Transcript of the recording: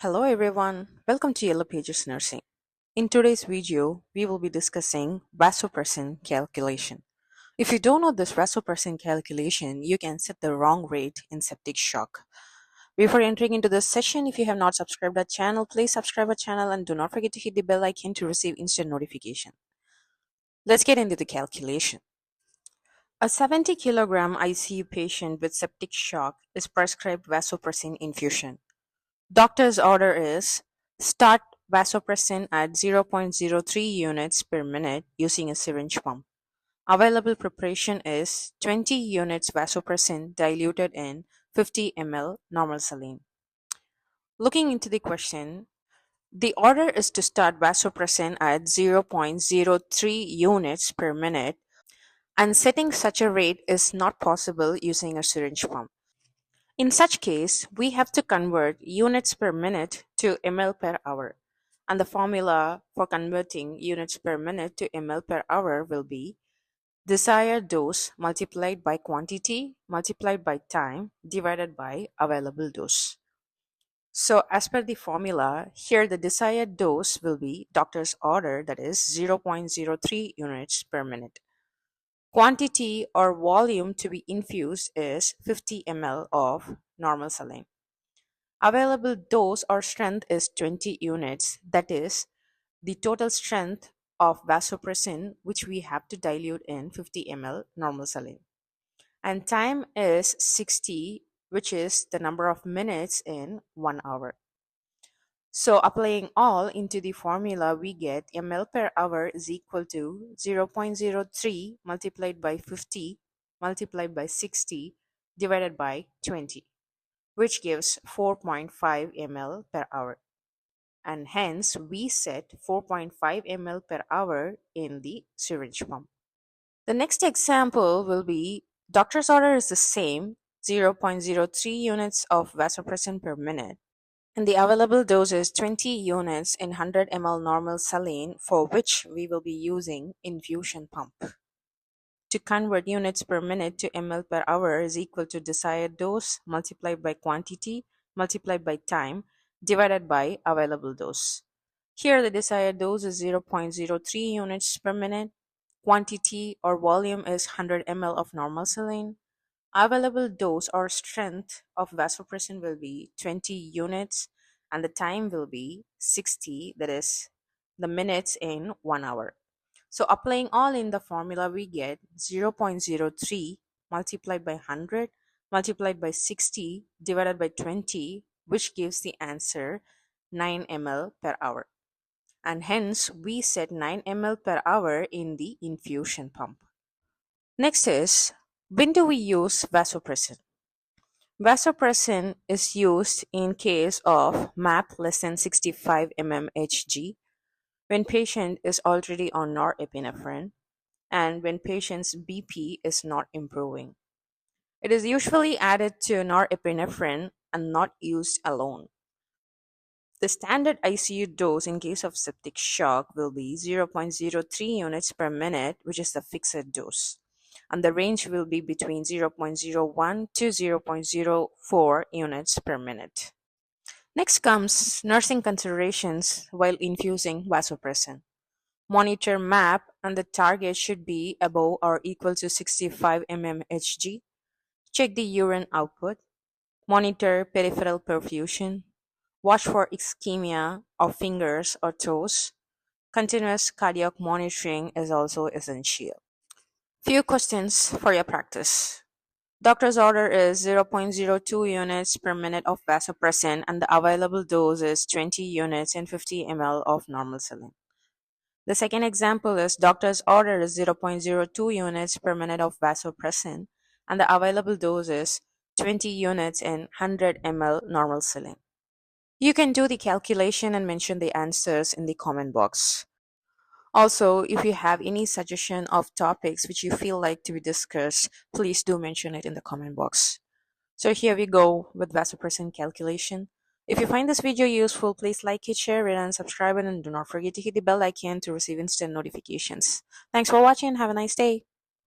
Hello everyone, welcome to Yellow Pages Nursing. In today's video, we will be discussing vasopressin calculation. If you don't know this vasopressin calculation, you can set the wrong rate in septic shock. Before entering into this session, if you have not subscribed our channel, please subscribe our channel and do not forget to hit the bell icon to receive instant notification. Let's get into the calculation. A 70 kilogram ICU patient with septic shock is prescribed vasopressin infusion. Doctor's order is start vasopressin at 0.03 units per minute using a syringe pump. Available preparation is 20 units vasopressin diluted in 50 ml normal saline. Looking into the question, the order is to start vasopressin at 0.03 units per minute, and setting such a rate is not possible using a syringe pump. In such case, we have to convert units per minute to ml per hour, and the formula for converting units per minute to ml per hour will be desired dose multiplied by quantity multiplied by time divided by available dose. So as per the formula, here the desired dose will be doctor's order, that is 0.03 units per minute. Quantity or volume to be infused is 50 ml of normal saline. Available dose or strength is 20 units, that is the total strength of vasopressin which we have to dilute in 50 ml normal saline. And time is 60, which is the number of minutes in 1 hour. So applying all into the formula, we get ml per hour is equal to 0.03 multiplied by 50 multiplied by 60 divided by 20, which gives 4.5 ml per hour. And hence we set 4.5 ml per hour in the syringe pump. The next example will be doctor's order is the same, 0.03 units of vasopressin per minute, and the available dose is 20 units in 100 ml normal saline, for which we will be using infusion pump. To convert units per minute to ml per hour is equal to desired dose multiplied by quantity multiplied by time divided by available dose. Here the desired dose is 0.03 units per minute. Quantity or volume is 100 ml of normal saline. Available dose or strength of vasopressin will be 20 units, and the time will be 60, that is the minutes in 1 hour. So applying all in the formula, we get 0.03 multiplied by 100 multiplied by 60 divided by 20, which gives the answer 9 ml per hour. And hence we set 9 ml per hour in the infusion pump. Next is, when do we use vasopressin? Vasopressin is used in case of MAP less than 65 mmHg, when patient is already on norepinephrine, and when patient's BP is not improving. It is usually added to norepinephrine and not used alone. The standard ICU dose in case of septic shock will be 0.03 units per minute, which is the fixed dose, and the range will be between 0.01 to 0.04 units per minute. Next comes nursing considerations while infusing vasopressin. Monitor MAP, and the target should be above or equal to 65 mmHg. Check the urine output. Monitor peripheral perfusion. Watch for ischemia of fingers or toes. Continuous cardiac monitoring is also essential. Few questions for your practice. Doctor's order is 0.02 units per minute of vasopressin, and the available dose is 20 units in 50 ml of normal saline. The second example is doctor's order is 0.02 units per minute of vasopressin, and the available dose is 20 units in 100 ml normal saline. You can do the calculation and mention the answers in the comment box. Also, if you have any suggestion of topics which you feel like to be discussed, please do mention it in the comment box. So here we go with vasopressin calculation. If you find this video useful, please like it, share it, and subscribe it, and do not forget to hit the bell icon to receive instant notifications. Thanks for watching and have a nice day.